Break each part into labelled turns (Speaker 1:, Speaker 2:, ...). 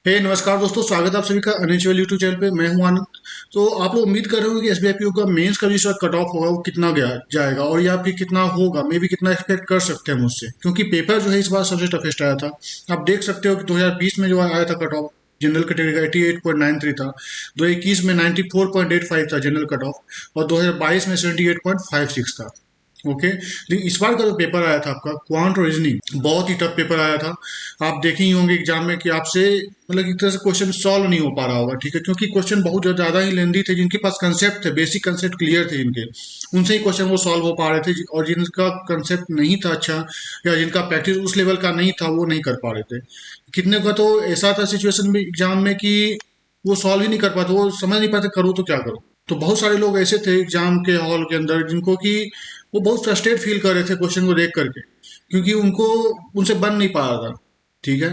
Speaker 1: नमस्कार दोस्तों, स्वागत है आप सभी का अनिल यूट्यूब चैनल पे। मैं हूं आनंद। तो आप लोग उम्मीद कर रहे हो कि एसबीआई पीओ का मेंस का जो इस कट ऑफ होगा वो कितना गया जाएगा और या फिर कितना होगा, मे भी कितना एक्सपेक्ट कर सकते हैं मुझसे, क्योंकि पेपर जो है इस बार सबसे टफेस्ट आया था। आप देख सकते हो कि 2020 में जो आया था कट ऑफ जनरल कैटेगरी का 88.93 था। 2021 में 94.85 था जनरल कट ऑफ, और 2022 में 78.56 था। ओके, लेकिन इस बार का जो पेपर आया था आपका क्वांट रीजनिंग, बहुत ही टफ पेपर आया था। आप देखे ही होंगे एग्जाम में कि आपसे मतलब एक तरह से क्वेश्चन सॉल्व नहीं हो पा रहा होगा, ठीक है, क्योंकि क्वेश्चन बहुत ज्यादा ही लेंदी थे। जिनके पास कंसेप्ट थे, बेसिक कंसेप्ट क्लियर थे जिनके, उनसे ही क्वेश्चन वो सॉल्व हो पा रहे थे, और जिनका कंसेप्ट नहीं था अच्छा, या जिनका प्रैक्टिस उस लेवल का नहीं था, वो नहीं कर पा रहे थे। कितने का तो ऐसा था सिचुएशन में एग्जाम में कि वो सॉल्व ही नहीं कर पाते, वो समझ नहीं पाते करूँ तो क्या करूँ। तो बहुत सारे लोग ऐसे थे एग्जाम के हॉल के अंदर जिनको कि वो बहुत फ्रस्ट्रेट फील कर रहे थे क्वेश्चन को देख करके, क्योंकि उनको उनसे बन नहीं पा रहा था। ठीक है,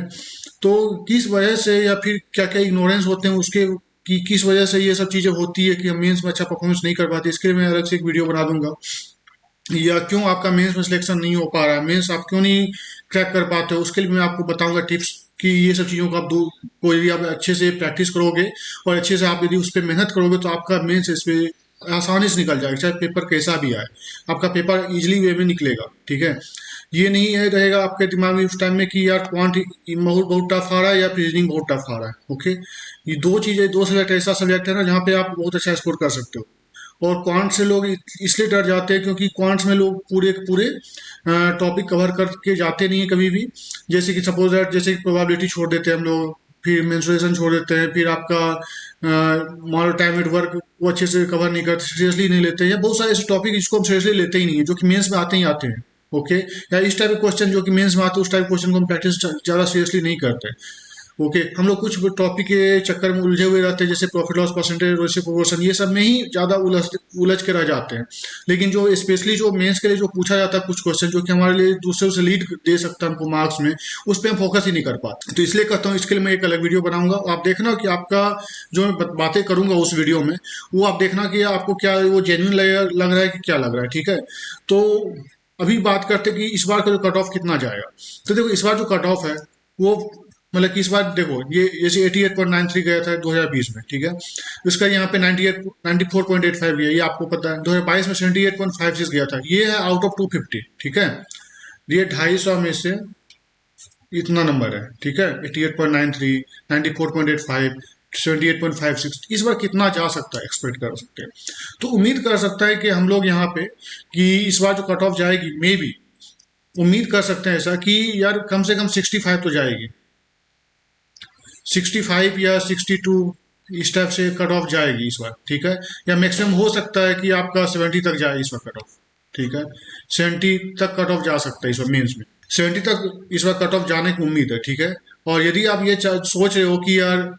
Speaker 1: तो किस वजह से या फिर क्या क्या इग्नोरेंस होते हैं उसके, कि किस वजह से ये सब चीजें होती है कि हम मेंस में अच्छा परफॉर्मेंस नहीं कर पाते, इसके लिए मैं अलग से एक वीडियो बना दूंगा। या क्यों आपका मेंस में सिलेक्शन नहीं हो पा रहा है, मेंस आप क्यों नहीं क्रैक कर पाते हो, उसके लिए मैं आपको बताऊंगा टिप्स कि ये सब चीज़ों का आप दो को यदि आप अच्छे से प्रैक्टिस करोगे और अच्छे से आप यदि उस पर मेहनत करोगे तो आपका मेंस इस पे आसानी से निकल जाएगा, चाहे पेपर कैसा भी आए। आपका पेपर इजीली वे में निकलेगा। ठीक है, ये नहीं है रहेगा आपके दिमाग में उस टाइम में कि यार क्वांट बहुत बहुत टफ आ रहा है या रीजनिंग बहुत टफ आ रहा है। ओके, ये दो चीज़ें, दो सब्जेक्ट ऐसा सब्जेक्ट है ना जहाँ पे आप बहुत अच्छा स्कोर कर सकते हो। और क्वांट से लोग इसलिए डर जाते हैं क्योंकि क्वांट्स में लोग पूरे के पूरे टॉपिक कवर करके जाते नहीं है कभी भी। जैसे कि सपोज दैट, जैसे कि प्रोबेबिलिटी छोड़ देते हैं हम लोग, फिर मेंसुरेशन छोड़ देते हैं, फिर आपका मान लो टाइम एट वर्क वो अच्छे से कवर नहीं करते, सीरियसली नहीं लेते हैं, या बहुत सारे ऐसे टॉपिक जिसको हम सीरियसली लेते ही नहीं है, जो कि मेंस में आते ही आते हैं। ओके, या इस टाइप के क्वेश्चन जो कि मेंस में आते हैं, उस टाइप क्वेश्चन को हम प्रैक्टिस ज़्यादा सीरियसली नहीं करते। ओके, हम लोग कुछ टॉपिक के चक्कर में उलझे हुए रहते हैं, जैसे profit loss percentage, ratio proportion, ये सब में ही ज़्यादा उलझ के रह जाते हैं। लेकिन जो स्पेशली जो मेंस के लिए जो पूछा जाता है कुछ क्वेश्चन, जो कि हमारे लिए दूसरे से लीड दे सकता है हमको मार्क्स में, उस पर हम फोकस ही नहीं कर पाते। तो इसलिए कहता हूँ, इसके लिए मैं एक अलग वीडियो बनाऊंगा। आप देखना कि आपका जो मैं बातें करूंगा उस वीडियो में, वो आप देखना कि आपको क्या वो जेन्युइन लग रहा है कि क्या लग रहा है। ठीक है, तो अभी बात करते हैं कि इस बार का जो कट ऑफ कितना जाएगा। तो देखो, इस बार जो कट ऑफ है वो मतलब कि इस बार देखो, ये जैसे 88.93 गया था 2020 में, ठीक है, इसका यहाँ पे 98 94.85 गया, ये आपको पता है। 2022 में 78.56 गया था, ये है आउट ऑफ 250। ठीक है, ये 250 में से इतना नंबर है। ठीक है, 88.93, 94.85, 78.56, इस बार कितना जा सकता है एक्सपेक्ट कर सकते हैं। तो उम्मीद कर सकता है कि हम लोग यहाँ पे कि इस बार जो कट ऑफ जाएगी, मे बी उम्मीद कर सकते हैं ऐसा कि यार कम से कम 65 तो जाएगी, 65 या 62, इस टाइप से कट ऑफ जाएगी इस बार। ठीक है, या मैक्सिमम हो सकता है कि आपका 70 तक जाए इस बार कट ऑफ। ठीक है, 70 तक कट ऑफ जा सकता है इस बार मेंस में, 70 तक इस बार कट ऑफ जाने की उम्मीद है। ठीक है, और यदि आप ये सोच रहे हो कि यार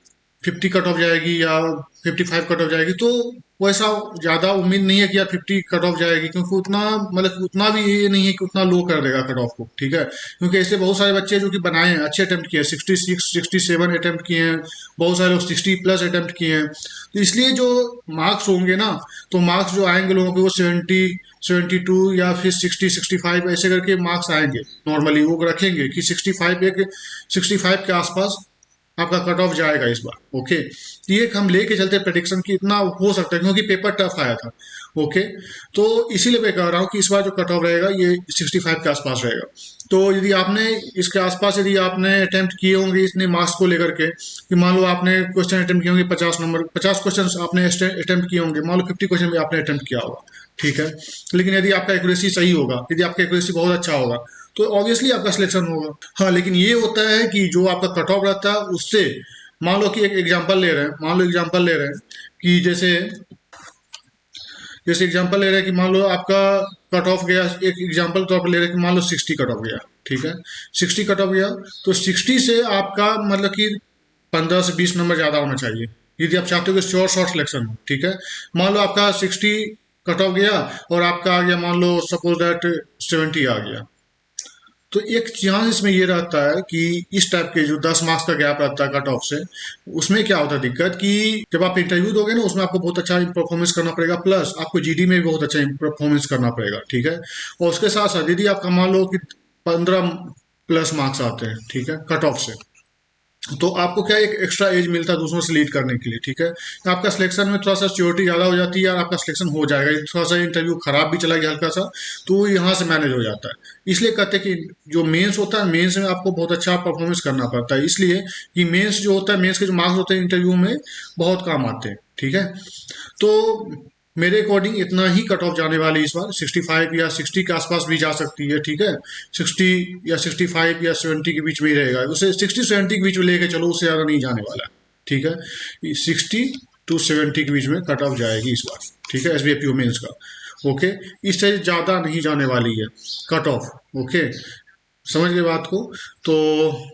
Speaker 1: 50 कट ऑफ जाएगी या 55 कट ऑफ जाएगी, तो वैसा ज़्यादा उम्मीद नहीं है कि यार 50 कट ऑफ जाएगी, क्योंकि उतना मतलब उतना भी ये नहीं है कि उतना लो कर देगा कट ऑफ को। ठीक है, क्योंकि ऐसे बहुत सारे बच्चे जो कि बनाए हैं, अच्छे अटेम्प्ट किए हैं, 66 67 अटेम्प्ट किए हैं, बहुत सारे लोग 60 प्लस अटेम्प्ट किए हैं। तो इसलिए जो मार्क्स होंगे ना, तो मार्क्स जो आएंगे लोगों के वो 70 72 या फिर 60 65 ऐसे करके मार्क्स आएंगे। नॉर्मली वो रखेंगे कि 65 एक 65 के आसपास आपका कट ऑफ जाएगा इस बार। ओके, तो ये हम लेके चलते प्रडिक्शन कि इतना हो सकता है, क्योंकि पेपर टफ आया था। ओके, तो इसीलिए मैं कह रहा हूँ कि इस बार जो कट ऑफ रहेगा ये 65 के आसपास रहेगा। तो यदि आपने इसके आसपास यदि आपने अटेम्प्ट किए होंगे इतने मार्क्स को लेकर के, कि मान लो आपने क्वेश्चन अटेम्प्ट किए होंगे 50 नंबर, 50 क्वेश्चन आपने अटेम्प्ट किए होंगे, मान लो 50 क्वेश्चन भी आपने अटेम्प्ट किया होगा। ठीक है, लेकिन यदि आपका एक्यूरेसी सही होगा, यदि आपका एक्यूरेसी बहुत अच्छा होगा, तो ऑब्वियसली आपका सिलेक्शन होगा। हाँ, लेकिन ये होता है कि जो आपका कट ऑफ रहता है उससे, मान लो कि एक एग्जांपल ले रहे हैं, मान लो एग्जांपल ले रहे हैं कि जैसे जैसे एग्जांपल ले रहे हैं कि मान लो आपका कट ऑफ गया, एक एग्जांपल तौर पर ले रहे हैं कि मान लो 60 कट ऑफ गया। ठीक है, 60 कट ऑफ गया, तो 60 से आपका मतलब कि 15 से 20 नंबर ज़्यादा होना चाहिए यदि आप चाहते हो कि श्योर शॉर्ट सिलेक्शन हो। ठीक है, मान लो आपका 60 कट ऑफ गया और आपका आ गया मान लो सपोज दैट 70 आ गया, तो एक चांस इसमें ये रहता है कि इस टाइप के जो 10 मार्क्स का गैप रहता है कट ऑफ से, उसमें क्या होता है दिक्कत कि जब आप इंटरव्यू दोगे ना, उसमें आपको बहुत अच्छा परफॉर्मेंस करना पड़ेगा, प्लस आपको जीडी में भी बहुत अच्छा परफॉर्मेंस करना पड़ेगा। ठीक है, और उसके साथ साथ यदि आपका मान लो कि 15 प्लस मार्क्स आते हैं, ठीक है, कट ऑफ से, तो आपको क्या एक एक्स्ट्रा एज मिलता है दूसरों से लीड करने के लिए, ठीक है। तो आपका सिलेक्शन में थोड़ा सा सिक्योरिटी ज़्यादा हो जाती है और आपका सिलेक्शन हो जाएगा। थोड़ा सा इंटरव्यू खराब भी चला गया हल्का सा, तो वो यहाँ से मैनेज हो जाता है। इसलिए कहते हैं कि जो मेंस होता है, मेंस में आपको बहुत अच्छा परफॉर्मेंस करना पड़ता है, इसलिए कि मेंस जो होता है, मेंस के जो मार्क्स होते हैं इंटरव्यू में बहुत काम आते हैं, ठीक है। तो मेरे अकॉर्डिंग इतना ही कट ऑफ जाने वाली इस बार, 65 या 60 के आसपास भी जा सकती है, ठीक है। 60 या 65 या 70 के बीच में ही रहेगा, उसे 60-70 के बीच में लेके चलो, उससे ज़्यादा नहीं जाने वाला है, ठीक है। 60 to 70 के बीच में कट ऑफ जाएगी इस बार, ठीक है, एसबीआईपीओ मेंस का। ओके, इससे ज़्यादा नहीं जाने वाली है कट ऑफ। ओके, समझ गए बात को। तो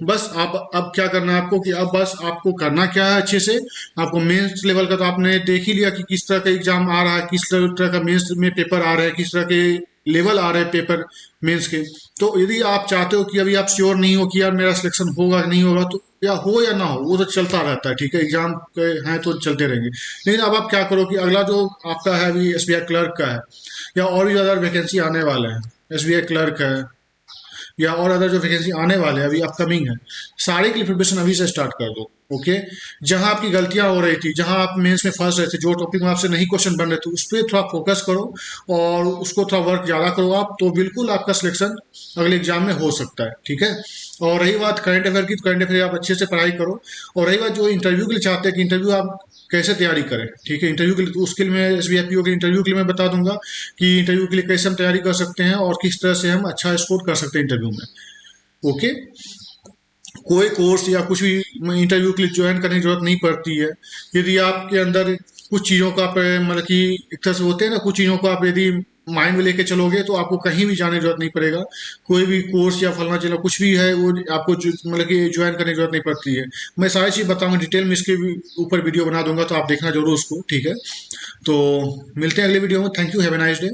Speaker 1: बस आप अब क्या करना है आपको, कि अब बस आपको करना क्या है अच्छे से। आपको मेंस लेवल का तो आपने देख ही लिया कि किस तरह का एग्जाम आ रहा है, किस तरह का मेंस में पेपर आ रहे हैं, किस तरह के लेवल आ रहे हैं पेपर मेंस के। तो यदि आप चाहते हो कि अभी आप श्योर नहीं हो कि यार मेरा सिलेक्शन होगा कि नहीं होगा, तो या ना हो, वो तो चलता रहता है, ठीक है, एग्जाम के हैं तो चलते रहेंगे। लेकिन अब आप क्या करो कि अगला जो आपका है अभी एसबीआई क्लर्क का है, या और भी ज़्यादा वैकेंसी आने वाले हैं, एसबीआई क्लर्क है या और अदर जो वैकेंसी आने वाले हैं अभी अपकमिंग है, सारे की प्रिपरेशन अभी से स्टार्ट कर दो। ओके, जहां आपकी गलतियां हो रही थी, जहां आप मेंस में फंस रहे थे, जो टॉपिक में आपसे नहीं क्वेश्चन बन रहे थे, उस पर थोड़ा फोकस करो और उसको थोड़ा वर्क ज़्यादा करो आप, तो बिल्कुल आपका सिलेक्शन अगले एग्जाम में हो सकता है, ठीक है। और रही बात करंट अफेयर की, तो करंट अफेयर आप अच्छे से पढ़ाई करो। और रही बात जो इंटरव्यू के लिए चाहते हैं कि इंटरव्यू आप कैसे तैयारी करें, ठीक है, इंटरव्यू के लिए, तो उसके लिए मैं एसबीआईपीओ के इंटरव्यू के लिए मैं बता दूंगा कि इंटरव्यू के लिए कैसे हम तैयारी कर सकते हैं और किस तरह से हम अच्छा स्कोर कर सकते हैं इंटरव्यू में। ओके, कोई कोर्स या कुछ भी इंटरव्यू के लिए ज्वाइन करने की जरूरत नहीं पड़ती है। यदि आपके अंदर कुछ चीज़ों का मतलब कि एक तरह से होते हैं ना, कुछ चीज़ों को आप यदि माइंड में लेके चलोगे तो आपको कहीं भी जाने की जरूरत नहीं पड़ेगा। कोई भी कोर्स या फलना चिल्ला कुछ भी है वो आपको मतलब कि ज्वाइन करने की जरूरत नहीं पड़ती है। मैं सारी चीज़ बताऊंगा डिटेल में, इसके भी ऊपर वीडियो बना दूंगा, तो आप देखना जरूर उसको, ठीक है। तो मिलते हैं अगले वीडियो में। Thank you, have a nice day.